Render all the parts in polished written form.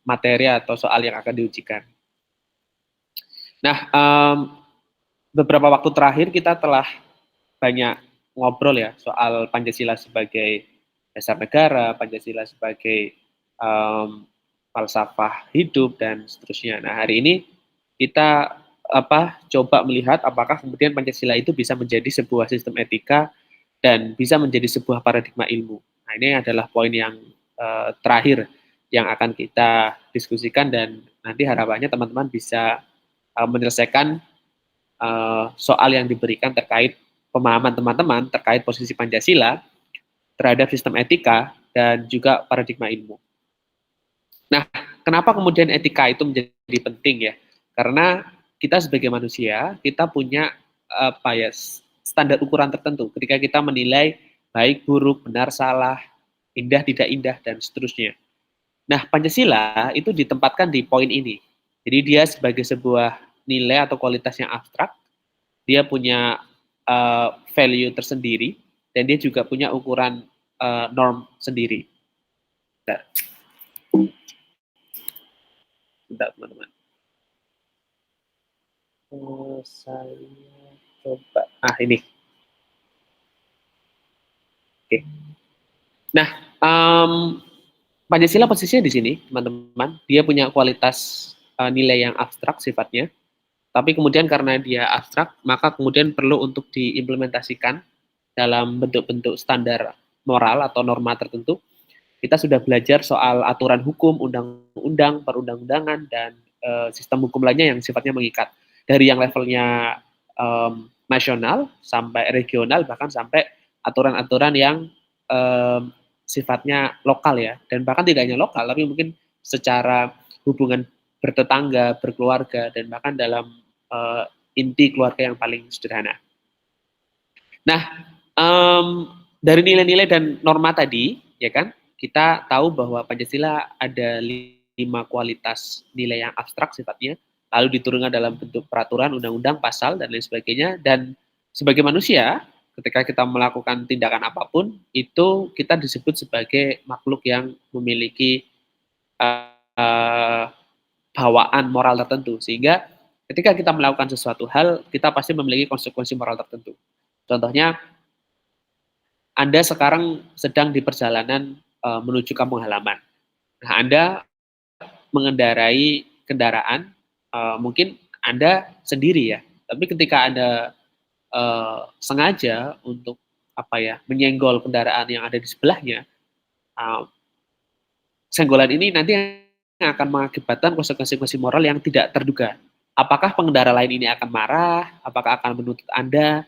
materi atau soal yang akan diujikan. Nah, beberapa waktu terakhir kita telah banyak ngobrol ya soal Pancasila sebagai dasar negara, Pancasila sebagai falsafah hidup dan seterusnya. Nah, hari ini kita coba melihat apakah kemudian Pancasila itu bisa menjadi sebuah sistem etika dan bisa menjadi sebuah paradigma ilmu. Nah, ini adalah poin yang terakhir yang akan kita diskusikan dan nanti harapannya teman-teman bisa menyelesaikan soal yang diberikan terkait pemahaman teman-teman terkait posisi Pancasila terhadap sistem etika dan juga paradigma ilmu. Nah, kenapa kemudian etika itu menjadi penting ya? Karena kita sebagai manusia, kita punya standar ukuran tertentu ketika kita menilai baik, buruk, benar, salah, indah, tidak indah, dan seterusnya. Nah, Pancasila itu ditempatkan di poin ini. Jadi dia sebagai sebuah nilai atau kualitas yang abstrak, dia punya value tersendiri, dan dia juga punya ukuran norm sendiri. Bentar, teman-teman. Saya coba. Ini. Oke. Nah, Pancasila posisinya di sini, teman-teman. Dia punya kualitas nilai yang abstrak sifatnya. Tapi kemudian karena dia abstrak, maka kemudian perlu untuk diimplementasikan dalam bentuk-bentuk standar moral atau norma tertentu. Kita sudah belajar soal aturan hukum, undang-undang, perundang-undangan, dan sistem hukum lainnya yang sifatnya mengikat. Dari yang levelnya nasional sampai regional, bahkan sampai aturan-aturan yang sifatnya lokal ya. Dan bahkan tidak hanya lokal, tapi mungkin secara hubungan bertetangga, berkeluarga, dan bahkan dalam inti keluarga yang paling sederhana. Nah, dari nilai-nilai dan norma tadi, ya kan, kita tahu bahwa Pancasila ada 5 kualitas nilai yang abstrak sifatnya, lalu diturunkan dalam bentuk peraturan, undang-undang, pasal, dan lain sebagainya. Dan sebagai manusia, ketika kita melakukan tindakan apapun, itu kita disebut sebagai makhluk yang memiliki bawaan moral tertentu. Sehingga ketika kita melakukan sesuatu hal, kita pasti memiliki konsekuensi moral tertentu. Contohnya, Anda sekarang sedang di perjalanan menuju kampung halaman. Nah, Anda mengendarai kendaraan, mungkin Anda sendiri ya, tapi ketika Anda sengaja untuk menyenggol kendaraan yang ada di sebelahnya, senggolan ini nanti akan mengakibatkan konsekuensi moral yang tidak terduga. Apakah pengendara lain ini akan marah, apakah akan menuntut Anda,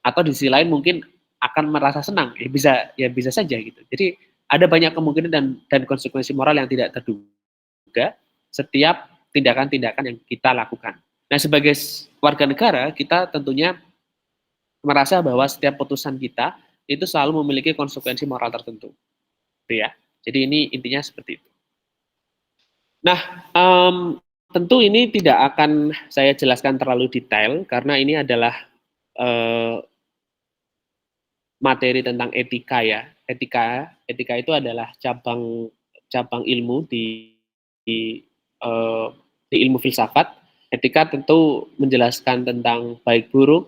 atau di sisi lain mungkin akan merasa senang, bisa saja gitu. Jadi ada banyak kemungkinan dan konsekuensi moral yang tidak terduga setiap tindakan-tindakan yang kita lakukan. Nah, sebagai warga negara, kita tentunya merasa bahwa setiap putusan kita itu selalu memiliki konsekuensi moral tertentu. Gitu ya. Jadi ini intinya seperti itu. Nah, tentu ini tidak akan saya jelaskan terlalu detail karena ini adalah materi tentang etika ya. Etika itu adalah cabang ilmu di ilmu filsafat. Etika tentu menjelaskan tentang baik buruk,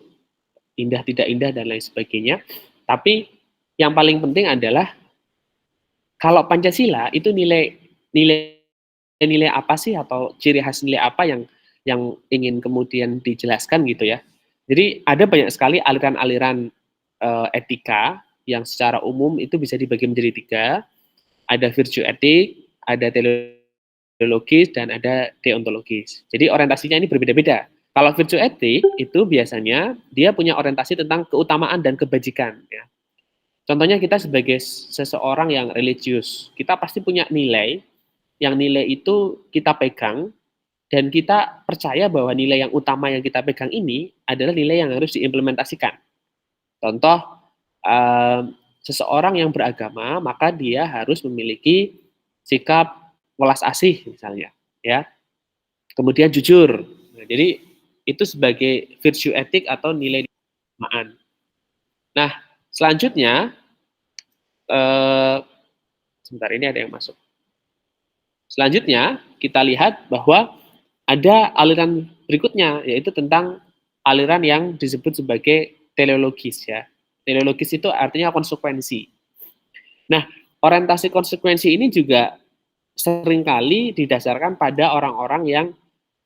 indah tidak indah dan lain sebagainya. Tapi yang paling penting adalah kalau Pancasila itu nilai apa sih atau ciri khas nilai apa yang ingin kemudian dijelaskan gitu ya. Jadi ada banyak sekali aliran-aliran etika yang secara umum itu bisa dibagi menjadi 3. Ada virtue etik, ada teleologis, dan ada deontologis. Jadi orientasinya ini berbeda-beda. Kalau virtue etik itu biasanya dia punya orientasi tentang keutamaan dan kebajikan ya. Contohnya kita sebagai seseorang yang religius, kita pasti punya nilai, yang nilai itu kita pegang, dan kita percaya bahwa nilai yang utama yang kita pegang ini adalah nilai yang harus diimplementasikan. Contoh, seseorang yang beragama, maka dia harus memiliki sikap welas asih misalnya, ya. Kemudian jujur. Nah, jadi itu sebagai virtue etik atau nilai keagamaan. Nah, selanjutnya sebentar ini ada yang masuk. Selanjutnya, kita lihat bahwa ada aliran berikutnya, yaitu tentang aliran yang disebut sebagai teleologis ya. Teleologis itu artinya konsekuensi. Nah, orientasi konsekuensi ini juga seringkali didasarkan pada orang-orang yang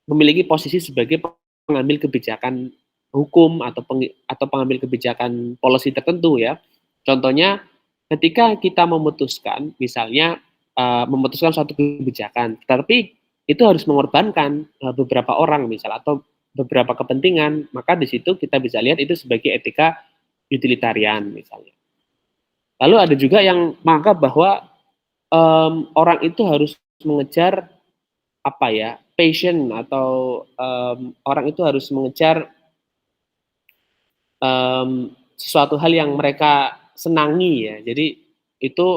memiliki posisi sebagai pengambil kebijakan hukum atau pengambil kebijakan policy tertentu ya. Contohnya ketika kita memutuskan misalnya memutuskan suatu kebijakan, tapi itu harus mengorbankan beberapa orang misal atau beberapa kepentingan, maka di situ kita bisa lihat itu sebagai etika utilitarian misalnya. Lalu ada juga yang menganggap bahwa orang itu harus mengejar apa ya, passion atau orang itu harus mengejar sesuatu hal yang mereka senangi ya. Jadi itu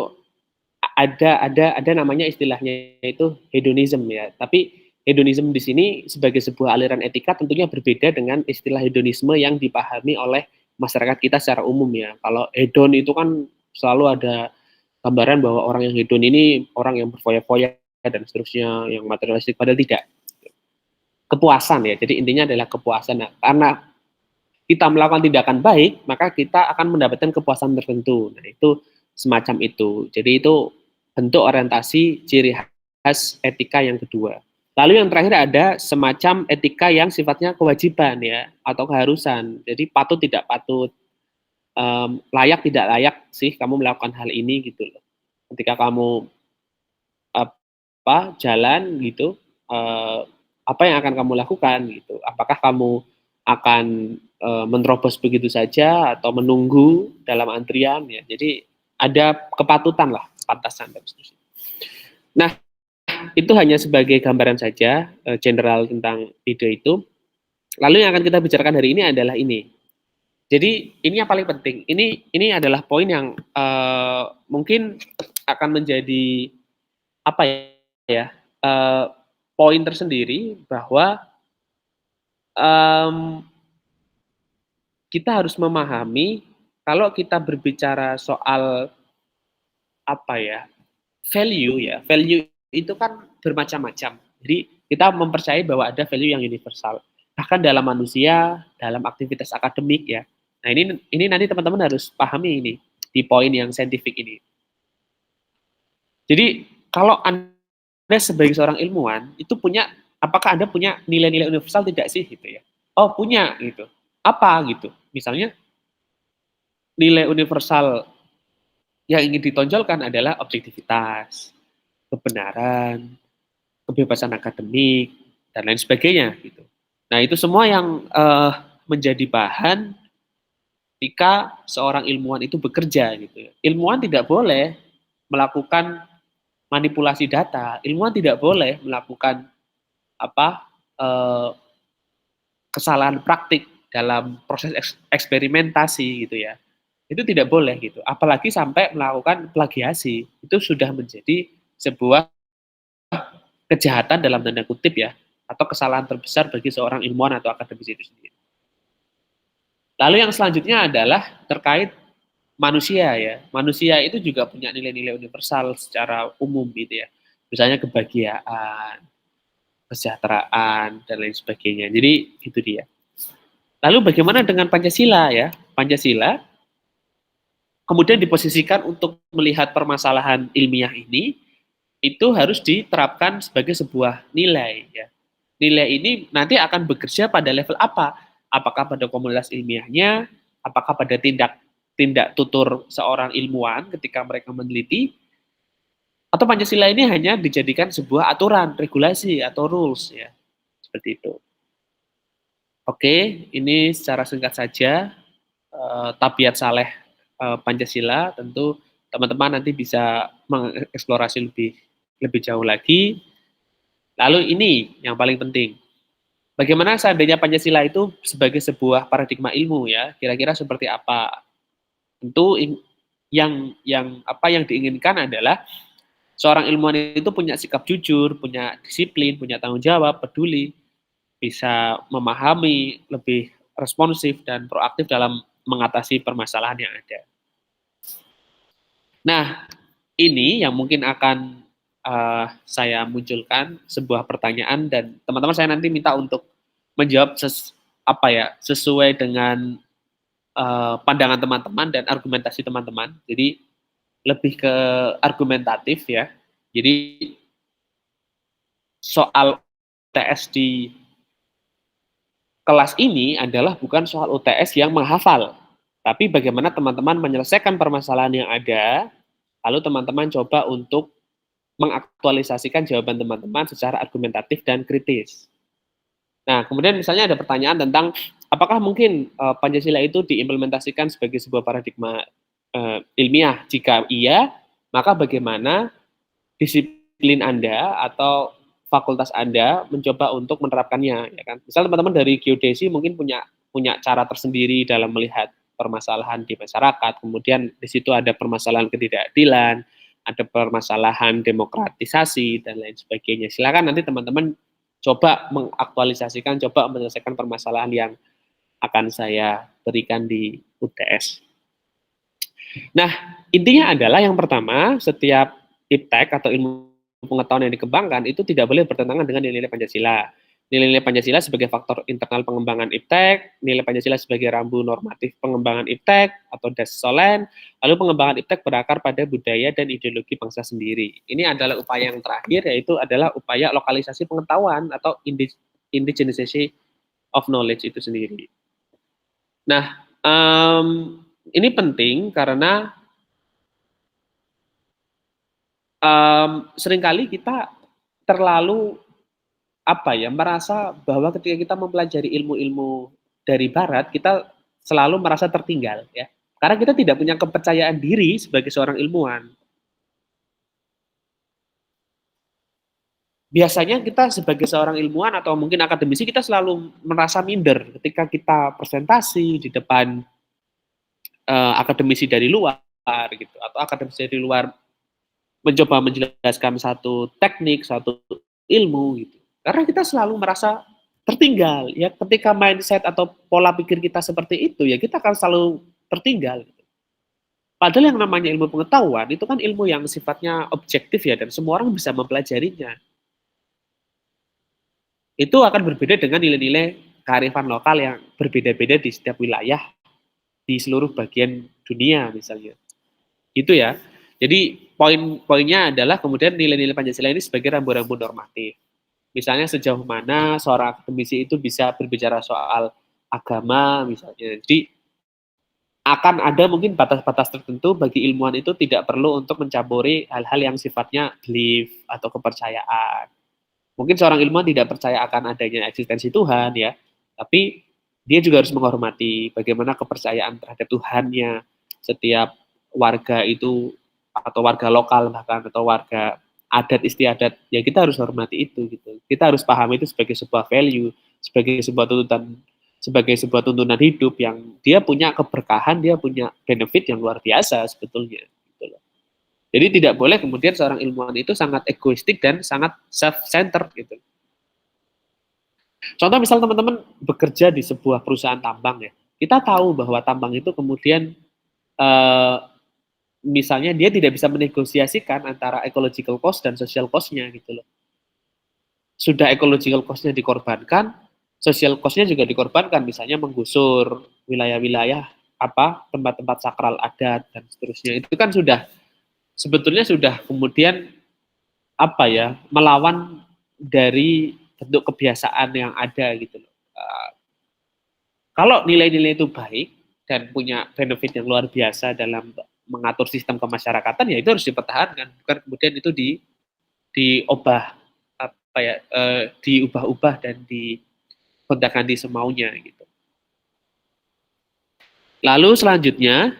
ada namanya istilahnya itu hedonism ya. Tapi hedonism di sini sebagai sebuah aliran etika tentunya berbeda dengan istilah hedonisme yang dipahami oleh masyarakat kita secara umum ya. Kalau hedon itu kan selalu ada gambaran bahwa orang yang hedon ini orang yang berfoya-foya dan seterusnya, yang materialistik, padahal tidak. Kepuasan ya, jadi intinya adalah kepuasan. Nah, karena kita melakukan tindakan baik, maka kita akan mendapatkan kepuasan tertentu. Nah, itu semacam itu. Jadi itu bentuk orientasi ciri khas etika yang kedua. Lalu yang terakhir ada semacam etika yang sifatnya kewajiban ya, atau keharusan. Jadi patut tidak patut, layak tidak layak sih kamu melakukan hal ini gitu loh. Ketika kamu jalan gitu, apa yang akan kamu lakukan gitu? Apakah kamu akan menerobos begitu saja atau menunggu dalam antrian ya? Jadi ada kepatutan lah, pantasan dan seterusnya. Nah, itu hanya sebagai gambaran saja general tentang ide itu. Lalu yang akan kita bicarakan hari ini adalah ini. Jadi ini yang paling penting. Ini adalah poin yang mungkin akan menjadi apa ya? Poin tersendiri bahwa kita harus memahami kalau kita berbicara soal apa ya, value itu kan bermacam-macam. Jadi kita mempercayai bahwa ada value yang universal. Bahkan dalam manusia, dalam aktivitas akademik ya. Nah ini nanti teman-teman harus pahami ini di poin yang saintifik ini. Jadi kalau Anda sebagai seorang ilmuwan itu punya, apakah Anda punya nilai-nilai universal tidak sih gitu ya? Oh punya gitu. Apa gitu? Misalnya nilai universal yang ingin ditonjolkan adalah objektivitas, kebenaran, kebebasan akademik, dan lain sebagainya gitu. Nah itu semua yang menjadi bahan ketika seorang ilmuwan itu bekerja gitu. Ilmuwan tidak boleh melakukan manipulasi data, ilmuwan tidak boleh melakukan apa kesalahan praktik dalam proses eksperimentasi gitu ya. Itu tidak boleh gitu. Apalagi sampai melakukan plagiasi. Itu sudah menjadi sebuah kejahatan dalam tanda kutip ya, atau kesalahan terbesar bagi seorang ilmuwan atau akademisi itu sendiri. Lalu yang selanjutnya adalah terkait manusia ya. Manusia itu juga punya nilai-nilai universal secara umum gitu ya. Misalnya kebahagiaan, kesejahteraan, dan lain sebagainya. Jadi itu dia. Lalu bagaimana dengan Pancasila ya? Pancasila kemudian diposisikan untuk melihat permasalahan ilmiah ini, itu harus diterapkan sebagai sebuah nilai ya. Nilai ini nanti akan bekerja pada level apa? Apakah pada komunitas ilmiahnya, apakah pada tindak tutur seorang ilmuwan ketika mereka meneliti, atau Pancasila ini hanya dijadikan sebuah aturan, regulasi atau rules ya. Seperti itu. Oke, ini secara singkat saja tabiat saleh Pancasila. Tentu teman-teman nanti bisa mengeksplorasi lebih jauh lagi. Lalu ini yang paling penting. Bagaimana seandainya Pancasila itu sebagai sebuah paradigma ilmu ya? Kira-kira seperti apa? Tentu yang diinginkan adalah seorang ilmuwan itu punya sikap jujur, punya disiplin, punya tanggung jawab, peduli, bisa memahami, lebih responsif dan proaktif dalam mengatasi permasalahan yang ada. Nah, ini yang mungkin akan saya munculkan sebuah pertanyaan dan teman-teman saya nanti minta untuk menjawab sesuai dengan pandangan teman-teman dan argumentasi teman-teman. Jadi lebih ke argumentatif ya. Jadi soal UTS di kelas ini adalah bukan soal UTS yang menghafal, tapi bagaimana teman-teman menyelesaikan permasalahan yang ada, lalu teman-teman coba untuk mengaktualisasikan jawaban teman-teman secara argumentatif dan kritis. Nah, kemudian misalnya ada pertanyaan tentang apakah mungkin Pancasila itu diimplementasikan sebagai sebuah paradigma ilmiah? Jika iya, maka bagaimana disiplin Anda atau fakultas Anda mencoba untuk menerapkannya, ya kan? Misal teman-teman dari geodesi mungkin punya punya cara tersendiri dalam melihat permasalahan di masyarakat, kemudian di situ ada permasalahan ketidakadilan, ada permasalahan demokratisasi dan lain sebagainya. Silakan nanti teman-teman coba mengaktualisasikan, coba menyelesaikan permasalahan yang akan saya berikan di UTS. Nah, intinya adalah yang pertama, setiap iptek atau ilmu pengetahuan yang dikembangkan itu tidak boleh bertentangan dengan nilai-nilai Pancasila. Nilai-nilai Pancasila sebagai faktor internal pengembangan iptek, nilai Pancasila sebagai rambu normatif pengembangan iptek atau das solen, lalu pengembangan iptek berakar pada budaya dan ideologi bangsa sendiri. Ini adalah upaya yang terakhir, yaitu adalah upaya lokalisasi pengetahuan atau indigenisasi of knowledge itu sendiri. Nah, ini penting karena seringkali kita terlalu merasa bahwa ketika kita mempelajari ilmu-ilmu dari barat, kita selalu merasa tertinggal ya. Karena kita tidak punya kepercayaan diri sebagai seorang ilmuwan. Biasanya kita sebagai seorang ilmuwan atau mungkin akademisi kita selalu merasa minder ketika kita presentasi di depan akademisi dari luar gitu atau akademisi dari luar mencoba menjelaskan satu teknik, satu ilmu gitu. Karena kita selalu merasa tertinggal ya ketika mindset atau pola pikir kita seperti itu ya kita akan selalu tertinggal gitu. Padahal yang namanya ilmu pengetahuan itu kan ilmu yang sifatnya objektif ya dan semua orang bisa mempelajarinya. Itu akan berbeda dengan nilai-nilai kearifan lokal yang berbeda-beda di setiap wilayah di seluruh bagian dunia misalnya. Itu ya. Jadi poin-poinnya adalah kemudian nilai-nilai Pancasila ini sebagai rambu-rambu normatif. Misalnya sejauh mana seorang akademisi itu bisa berbicara soal agama misalnya. Jadi akan ada mungkin batas-batas tertentu bagi ilmuwan itu tidak perlu untuk mencampuri hal-hal yang sifatnya belief atau kepercayaan. Mungkin seorang ilmuwan tidak percaya akan adanya eksistensi Tuhan ya, tapi dia juga harus menghormati bagaimana kepercayaan terhadap Tuhannya setiap warga itu atau warga lokal bahkan atau warga adat istiadat ya kita harus hormati itu gitu. Kita harus paham itu sebagai sebuah value, sebagai sebuah tuntunan hidup yang dia punya keberkahan, dia punya benefit yang luar biasa sebetulnya. Gitu loh. Jadi tidak boleh kemudian seorang ilmuwan itu sangat egoistik dan sangat self-centered gitu. Contoh misal teman-teman bekerja di sebuah perusahaan tambang ya, kita tahu bahwa tambang itu kemudian eh, misalnya dia tidak bisa menegosiasikan antara ecological cost dan social cost-nya gitu loh. Sudah ecological cost-nya dikorbankan, social cost-nya juga dikorbankan, misalnya menggusur wilayah-wilayah tempat-tempat sakral adat dan seterusnya. Itu kan sudah sebetulnya sudah kemudian melawan dari bentuk kebiasaan yang ada gitu loh. Kalau nilai-nilai itu baik dan punya benefit yang luar biasa dalam mengatur sistem kemasyarakatan ya itu harus dipertahankan, bukan kemudian itu diubah diubah-ubah dan digonta-ganti semaunya gitu. Lalu selanjutnya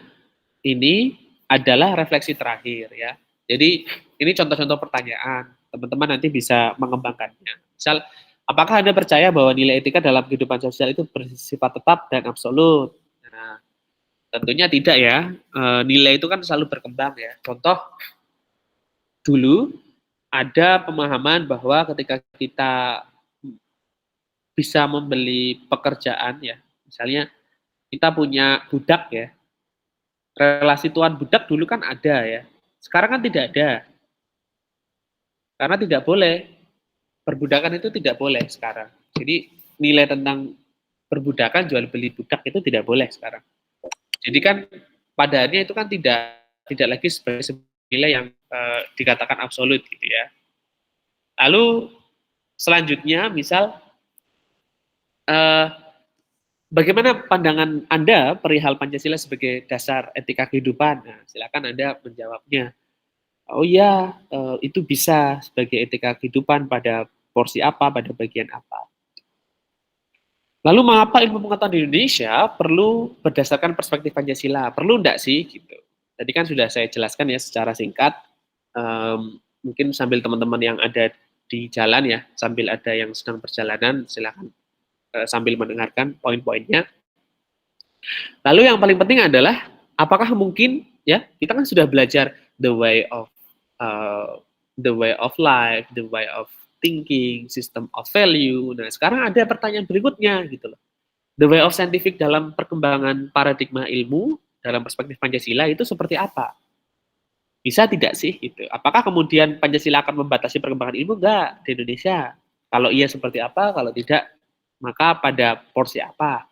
ini adalah refleksi terakhir ya. Jadi ini contoh-contoh pertanyaan, teman-teman nanti bisa mengembangkannya. Misal, apakah Anda percaya bahwa nilai etika dalam kehidupan sosial itu bersifat tetap dan absolut? Nah, tentunya tidak ya. Nilai itu kan selalu berkembang ya. Contoh, dulu ada pemahaman bahwa ketika kita bisa membeli pekerjaan ya, misalnya kita punya budak ya, relasi tuan budak dulu kan ada ya, sekarang kan tidak ada. Karena tidak boleh, perbudakan itu tidak boleh sekarang. Jadi nilai tentang perbudakan, jual beli budak itu tidak boleh sekarang. Jadi kan pada akhirnya itu kan tidak lagi sebagai sebuah nilai yang dikatakan absolut gitu ya. Lalu selanjutnya misal eh, bagaimana pandangan Anda perihal Pancasila sebagai dasar etika kehidupan? Nah, silakan Anda menjawabnya. Oh iya, itu bisa sebagai etika kehidupan pada porsi apa, pada bagian apa. Lalu mengapa ilmu pengetahuan di Indonesia perlu berdasarkan perspektif Pancasila? Perlu enggak sih? Gitu. Tadi kan sudah saya jelaskan ya secara singkat. Mungkin sambil teman-teman yang ada di jalan ya, sambil ada yang sedang perjalanan, silakan sambil mendengarkan poin-poinnya. Lalu yang paling penting adalah apakah mungkin ya kita kan sudah belajar uh, the way of life, the way of thinking, system of value. Nah sekarang ada pertanyaan berikutnya gitu loh. The way of scientific dalam perkembangan paradigma ilmu dalam perspektif Pancasila itu seperti apa? Bisa tidak sih gitu? Apakah kemudian Pancasila akan membatasi perkembangan ilmu? Enggak di Indonesia. Kalau iya seperti apa? Kalau tidak maka pada porsi apa?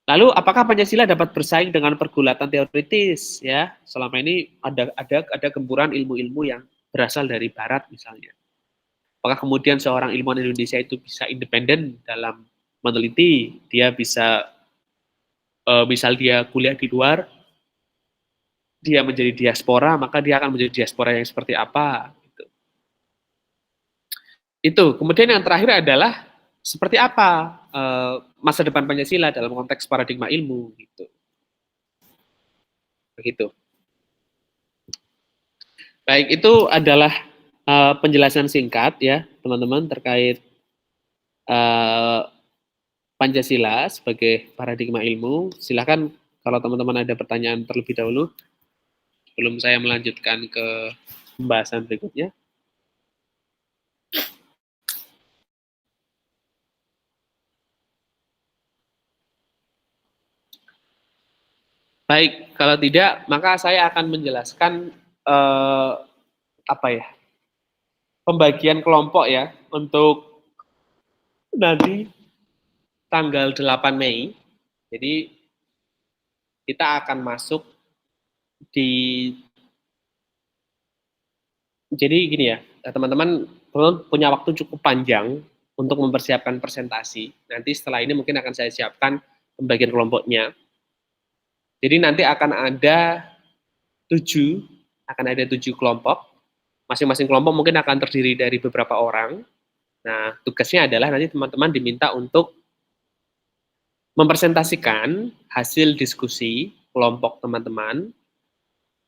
Lalu apakah Pancasila dapat bersaing dengan pergulatan teoritis ya? Selama ini ada gempuran ilmu-ilmu yang berasal dari barat misalnya. Apakah kemudian seorang ilmuwan Indonesia itu bisa independen dalam meneliti, dia bisa misal dia kuliah di luar, dia menjadi diaspora, maka dia akan menjadi diaspora yang seperti apa gitu. Itu. Kemudian yang terakhir adalah seperti apa masa depan Pancasila dalam konteks paradigma ilmu gitu. Begitu. Baik, itu adalah penjelasan singkat ya, teman-teman, terkait uh, Pancasila sebagai paradigma ilmu. Silakan kalau teman-teman ada pertanyaan terlebih dahulu sebelum saya melanjutkan ke pembahasan berikutnya. Baik, kalau tidak maka saya akan menjelaskan apa ya, pembagian kelompok ya untuk nanti tanggal 8 Mei. Jadi kita akan masuk di, jadi gini ya, teman-teman punya waktu cukup panjang untuk mempersiapkan presentasi. Nanti setelah ini mungkin akan saya siapkan pembagian kelompoknya. Jadi nanti akan ada tujuh kelompok. Masing-masing kelompok mungkin akan terdiri dari beberapa orang. Nah, tugasnya adalah nanti teman-teman diminta untuk mempresentasikan hasil diskusi kelompok teman-teman,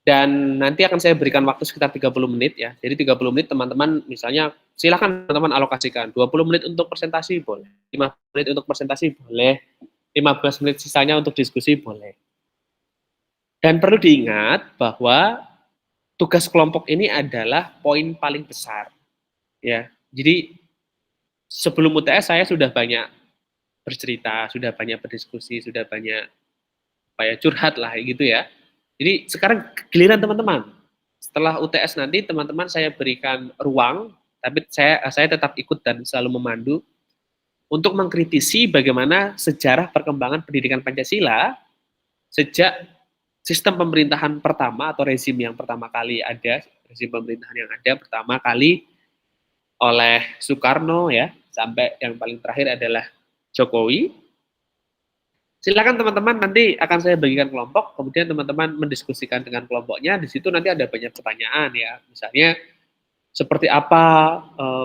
dan nanti akan saya berikan waktu sekitar 30 menit ya. Jadi 30 menit teman-teman misalnya silakan teman-teman alokasikan 20 menit untuk presentasi boleh, 15 menit untuk presentasi boleh, 15 menit sisanya untuk diskusi boleh. Dan perlu diingat bahwa tugas kelompok ini adalah poin paling besar ya. Jadi sebelum UTS saya sudah banyak bercerita, sudah banyak berdiskusi, sudah banyak apa ya, curhat lah gitu ya. Jadi sekarang giliran teman-teman. Setelah UTS nanti teman-teman saya berikan ruang, tapi saya tetap ikut dan selalu memandu untuk mengkritisi bagaimana sejarah perkembangan pendidikan Pancasila sejak sistem pemerintahan pertama atau rezim yang pertama kali ada, rezim pemerintahan yang ada pertama kali oleh Soekarno ya, sampai yang paling terakhir adalah Jokowi. Silakan teman-teman, nanti akan saya bagikan kelompok, kemudian teman-teman mendiskusikan dengan kelompoknya. Di situ nanti ada banyak pertanyaan ya, misalnya seperti apa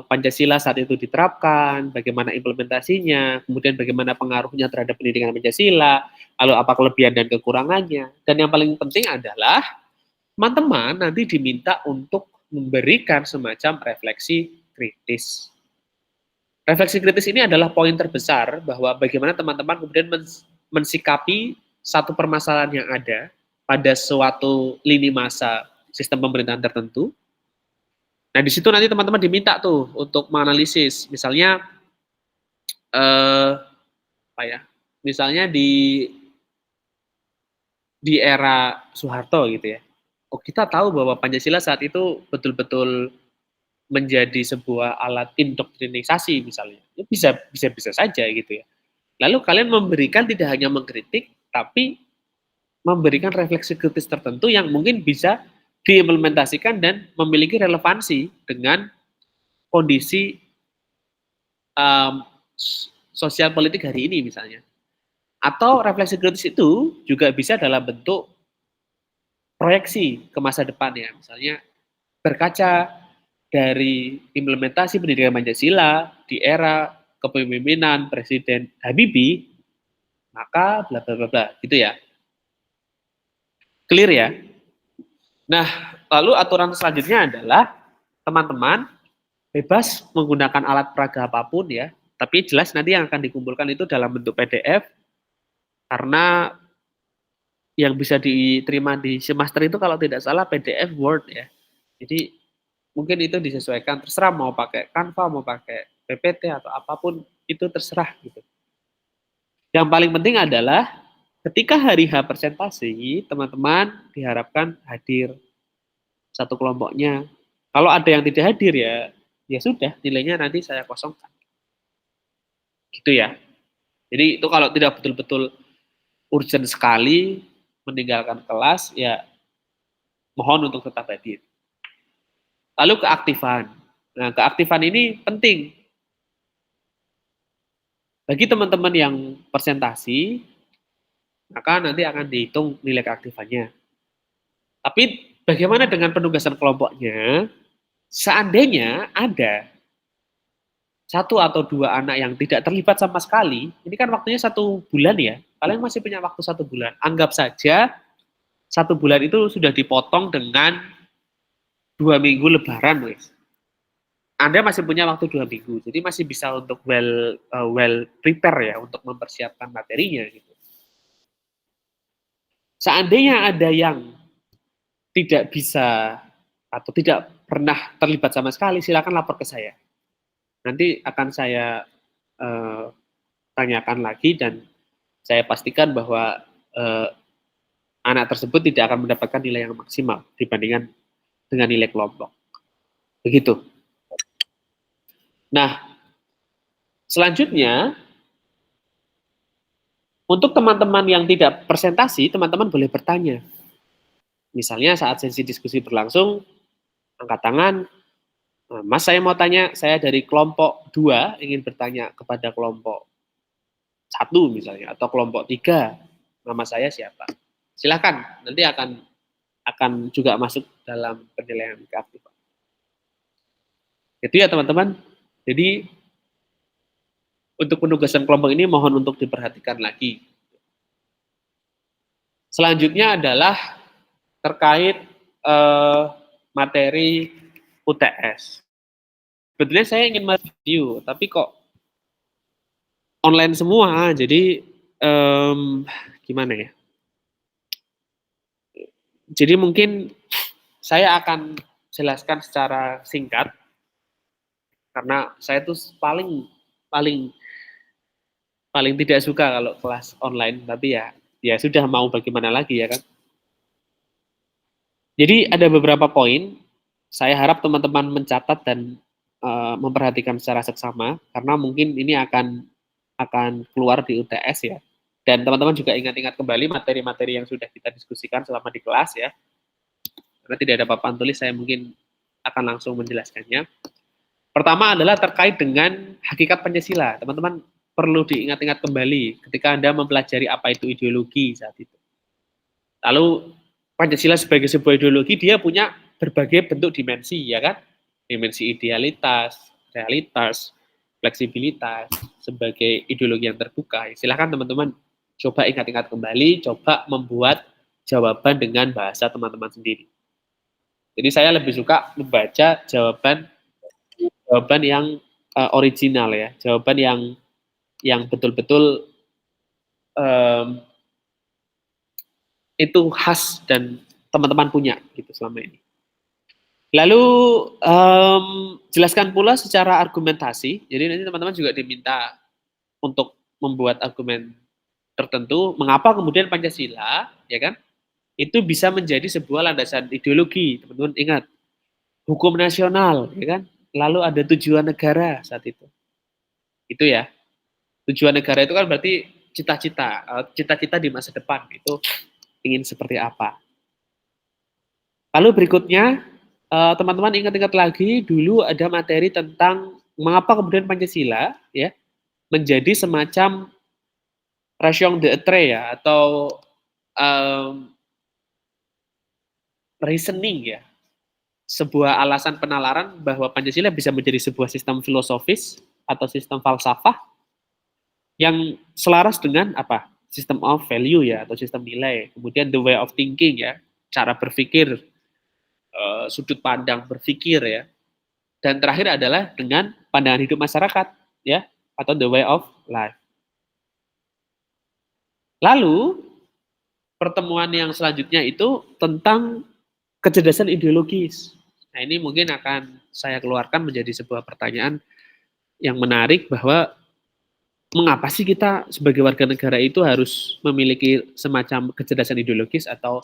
Pancasila saat itu diterapkan, bagaimana implementasinya, kemudian bagaimana pengaruhnya terhadap pendidikan Pancasila, lalu apa kelebihan dan kekurangannya. Dan yang paling penting adalah teman-teman nanti diminta untuk memberikan semacam refleksi kritis. Refleksi kritis ini adalah poin terbesar bahwa bagaimana teman-teman kemudian mensikapi satu permasalahan yang ada pada suatu lini masa sistem pemerintahan tertentu. Nah, di situ nanti teman-teman diminta tuh untuk menganalisis, misalnya apa ya? Misalnya di era Soeharto gitu ya. Oh, kita tahu bahwa Pancasila saat itu betul-betul menjadi sebuah alat indoktrinisasi misalnya. Ya bisa saja gitu ya. Lalu kalian memberikan tidak hanya mengkritik, tapi memberikan refleksi kritis tertentu yang mungkin bisa diimplementasikan dan memiliki relevansi dengan kondisi um, sosial politik hari ini misalnya. Atau refleksi kritis itu juga bisa dalam bentuk proyeksi ke masa depan ya. Misalnya berkaca dari implementasi pendidikan Pancasila di era kepemimpinan Presiden Habibie, maka bla bla bla bla gitu ya. Clear ya? Nah, lalu aturan selanjutnya adalah teman-teman bebas menggunakan alat peraga apapun ya, tapi jelas nanti yang akan dikumpulkan itu dalam bentuk PDF karena yang bisa diterima di semester itu kalau tidak salah PDF Word ya. Jadi mungkin itu disesuaikan terserah mau pakai Canva, mau pakai PPT atau apapun itu terserah gitu. Yang paling penting adalah ketika hari H presentasi, teman-teman diharapkan hadir satu kelompoknya. Kalau ada yang tidak hadir ya sudah nilainya nanti saya kosongkan. Gitu ya. Jadi itu kalau tidak betul-betul urgent sekali meninggalkan kelas ya mohon untuk tetap hadir. Lalu keaktifan. Nah, keaktifan ini penting. Bagi teman-teman yang presentasi, maka nanti akan dihitung nilai keaktifannya. Tapi bagaimana dengan penugasan kelompoknya? Seandainya ada satu atau dua anak yang tidak terlibat sama sekali, ini kan waktunya 1 bulan ya, kalian masih punya waktu 1 bulan. Anggap saja 1 bulan itu sudah dipotong dengan 2 minggu lebaran, guys. Anda masih punya waktu 2 minggu, jadi masih bisa untuk well prepare ya untuk mempersiapkan materinya gitu. Seandainya ada yang tidak bisa atau tidak pernah terlibat sama sekali, silakan lapor ke saya. Nanti akan saya tanyakan lagi dan saya pastikan bahwa anak tersebut tidak akan mendapatkan nilai yang maksimal dibandingkan dengan nilai kelompok. Begitu. Nah, selanjutnya untuk teman-teman yang tidak presentasi, teman-teman boleh bertanya. Misalnya saat sesi diskusi berlangsung, angkat tangan, Mas saya mau tanya, saya dari kelompok 2 ingin bertanya kepada kelompok 1 misalnya, atau kelompok 3, nama saya siapa? Silakan, nanti akan juga masuk dalam penilaian keaktifan. Itu ya teman-teman. Jadi untuk penugasan kelompok ini mohon untuk diperhatikan lagi. Selanjutnya adalah terkait materi UTS. Sebetulnya saya ingin mereview, tapi kok online semua, jadi gimana ya? Jadi mungkin saya akan jelaskan secara singkat karena saya tuh paling tidak suka kalau kelas online, tapi ya sudah mau bagaimana lagi ya kan. Jadi ada beberapa poin, saya harap teman-teman mencatat dan memperhatikan secara seksama karena mungkin ini akan keluar di UTS ya. Dan teman-teman juga ingat-ingat kembali materi-materi yang sudah kita diskusikan selama di kelas ya. Karena tidak ada papan tulis, saya mungkin akan langsung menjelaskannya. Pertama adalah terkait dengan hakikat Pancasila. Teman-teman perlu diingat-ingat kembali ketika Anda mempelajari apa itu ideologi saat itu. Lalu Pancasila sebagai sebuah ideologi, dia punya berbagai bentuk dimensi, ya kan? Dimensi idealitas, realitas, fleksibilitas, sebagai ideologi yang terbuka. Silahkan teman-teman coba ingat-ingat kembali, coba membuat jawaban dengan bahasa teman-teman sendiri. Jadi saya lebih suka membaca jawaban yang original ya, jawaban yang betul-betul itu khas dan teman-teman punya gitu selama ini. Lalu jelaskan pula secara argumentasi. Jadi nanti teman-teman juga diminta untuk membuat argumen tertentu mengapa kemudian Pancasila, ya kan? Itu bisa menjadi sebuah landasan ideologi. Teman-teman ingat, hukum nasional, ya kan? lalu ada tujuan negara saat itu. Itu ya. Tujuan negara itu kan berarti cita-cita, cita-cita di masa depan itu ingin seperti apa. Lalu berikutnya, teman-teman ingat-ingat lagi dulu ada materi tentang mengapa kemudian Pancasila ya menjadi semacam raison d'être ya atau um, reasoning ya, sebuah alasan penalaran bahwa Pancasila bisa menjadi sebuah sistem filosofis atau sistem falsafah yang selaras dengan apa? System of value ya atau sistem nilai. Kemudian the way of thinking ya, cara berpikir, sudut pandang berpikir ya. Dan terakhir adalah dengan pandangan hidup masyarakat ya atau the way of life. Lalu pertemuan yang selanjutnya itu tentang kecerdasan ideologis. Nah, ini mungkin akan saya keluarkan menjadi sebuah pertanyaan yang menarik bahwa mengapa sih kita sebagai warga negara itu harus memiliki semacam kecerdasan ideologis atau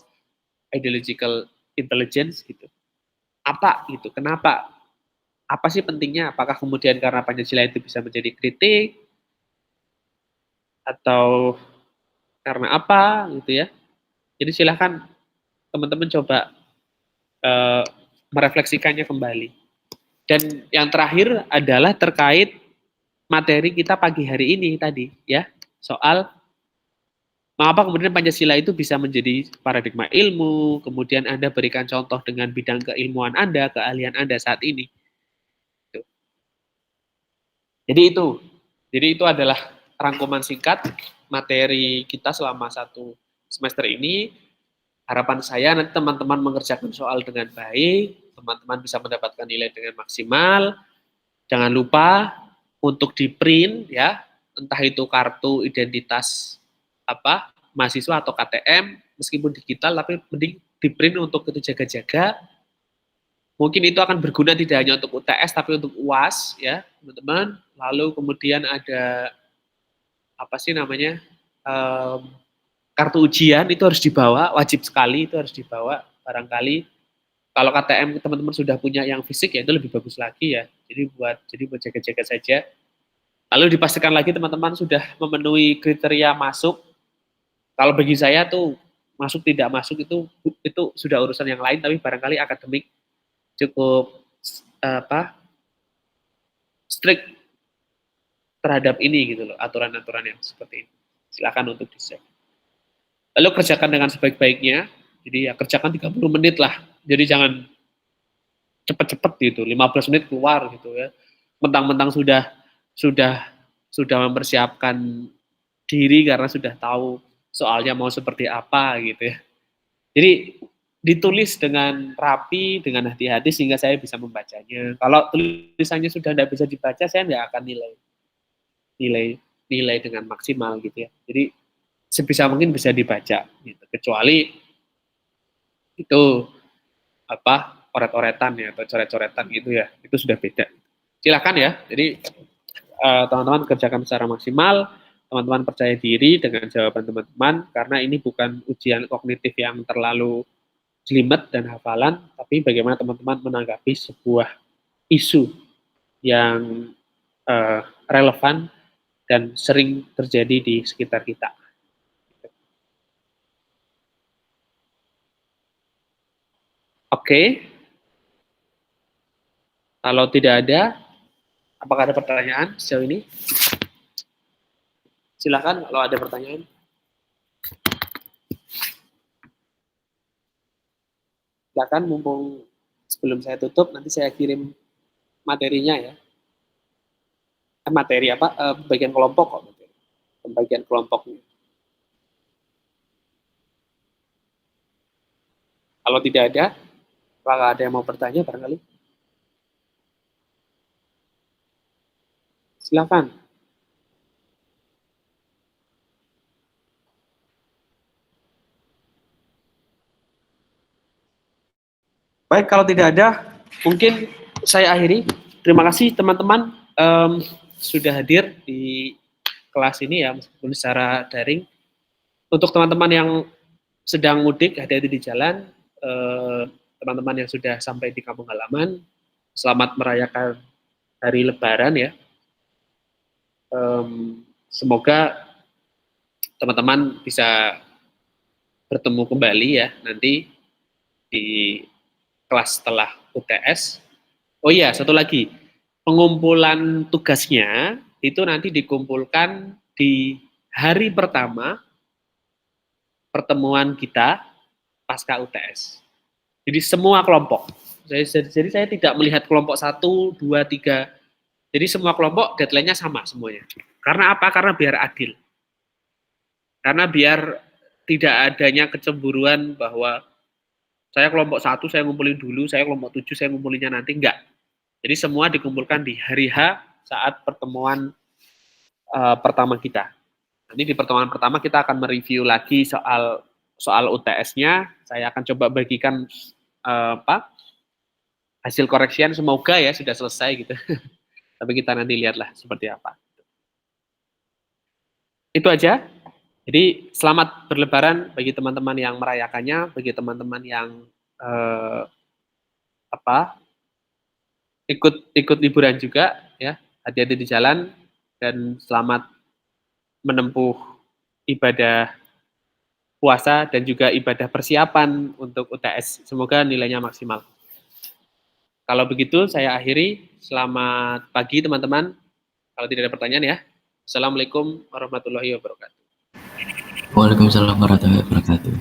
ideological intelligence gitu. Apa gitu? Kenapa? Apa sih pentingnya? Apakah kemudian karena Pancasila itu bisa menjadi kritik atau karena apa gitu ya? Jadi silahkan teman-teman coba uh, merefleksikannya kembali. Dan yang terakhir adalah terkait materi kita pagi hari ini tadi ya, soal mengapa kemudian Pancasila itu bisa menjadi paradigma ilmu, kemudian Anda berikan contoh dengan bidang keilmuan Anda, keahlian Anda saat ini. Jadi itu, adalah rangkuman singkat materi kita selama 1 semester ini. Harapan saya nanti teman-teman mengerjakan soal dengan baik, teman-teman bisa mendapatkan nilai dengan maksimal. Jangan lupa untuk di-print ya, entah itu kartu identitas apa mahasiswa atau KTM, meskipun digital tapi mending di-print untuk itu jaga-jaga. Mungkin itu akan berguna tidak hanya untuk UTS tapi untuk UAS ya, teman-teman. Lalu kemudian ada apa sih namanya? Kartu ujian itu harus dibawa, wajib sekali itu harus dibawa. Barangkali kalau KTM teman-teman sudah punya yang fisik ya itu lebih bagus lagi ya. Jadi buat jaga-jaga saja. Lalu dipastikan lagi teman-teman sudah memenuhi kriteria masuk. Kalau bagi saya tuh masuk tidak masuk itu sudah urusan yang lain, tapi barangkali akademik cukup apa strict terhadap ini gitu loh, aturan-aturan yang seperti ini. Silakan untuk di-share. Lalu kerjakan dengan sebaik-baiknya. Jadi ya kerjakan 30 menit lah. Jadi jangan cepet-cepet gitu, 15 menit keluar gitu ya. Mentang-mentang sudah sudah mempersiapkan diri karena sudah tahu soalnya mau seperti apa gitu ya. Jadi ditulis dengan rapi, dengan hati-hati sehingga saya bisa membacanya. Kalau tulisannya sudah tidak bisa dibaca, saya nggak akan nilai dengan maksimal gitu ya. Jadi sebisa mungkin bisa dibaca gitu. Kecuali itu apa oret-oretan ya atau coret-coretan gitu ya. Itu sudah beda. Silakan ya. Jadi teman-teman kerjakan secara maksimal, teman-teman percaya diri dengan jawaban teman-teman karena ini bukan ujian kognitif yang terlalu jelimet dan hafalan, tapi bagaimana teman-teman menanggapi sebuah isu yang relevan dan sering terjadi di sekitar kita. Oke, kalau tidak ada, apakah ada pertanyaan sejauh ini? Silakan kalau ada pertanyaan. Silakan mumpung sebelum saya tutup, nanti saya kirim materinya ya. Materi apa? Bagian kelompok kok. Pembagian kelompoknya. Kalau tidak ada, apakah ada yang mau bertanya barangkali? Silakan. Baik, kalau tidak ada, mungkin saya akhiri. Terima kasih teman-teman sudah hadir di kelas ini ya, meskipun secara daring. Untuk teman-teman yang sedang mudik, hati-hati di jalan. Teman-teman yang sudah sampai di kampung halaman, selamat merayakan hari Lebaran ya. Semoga teman-teman bisa bertemu kembali ya nanti di kelas setelah UTS. Oh iya, satu lagi, pengumpulan tugasnya itu nanti dikumpulkan di hari pertama pertemuan kita pasca UTS. Jadi semua kelompok. Jadi saya tidak melihat kelompok 1, 2, 3. Jadi semua kelompok deadline-nya sama semuanya. Karena apa? Karena biar adil. Karena biar tidak adanya kecemburuan bahwa saya kelompok 1 saya ngumpulin dulu, saya kelompok 7 saya ngumpulinnya nanti. Enggak. Jadi semua dikumpulkan di hari H saat pertemuan pertama kita. Nanti di pertemuan pertama kita akan mereview lagi soal UTS-nya. Saya akan coba bagikan hasil koreksian, semoga ya sudah selesai gitu. Tapi kita nanti lihatlah seperti apa. Itu aja. Jadi selamat berlebaran bagi teman-teman yang merayakannya, bagi teman-teman yang ikut liburan juga ya. Hati-hati di jalan dan selamat menempuh ibadah puasa dan juga ibadah persiapan untuk UTS. Semoga nilainya maksimal. Kalau begitu saya akhiri. Selamat pagi teman-teman. Kalau tidak ada pertanyaan ya. Assalamualaikum warahmatullahi wabarakatuh. Waalaikumsalam warahmatullahi wabarakatuh.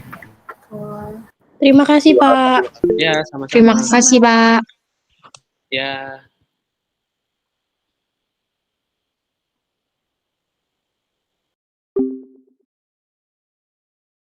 Terima kasih, Pak. Ya, sama-sama. Terima kasih, Pak. Ya.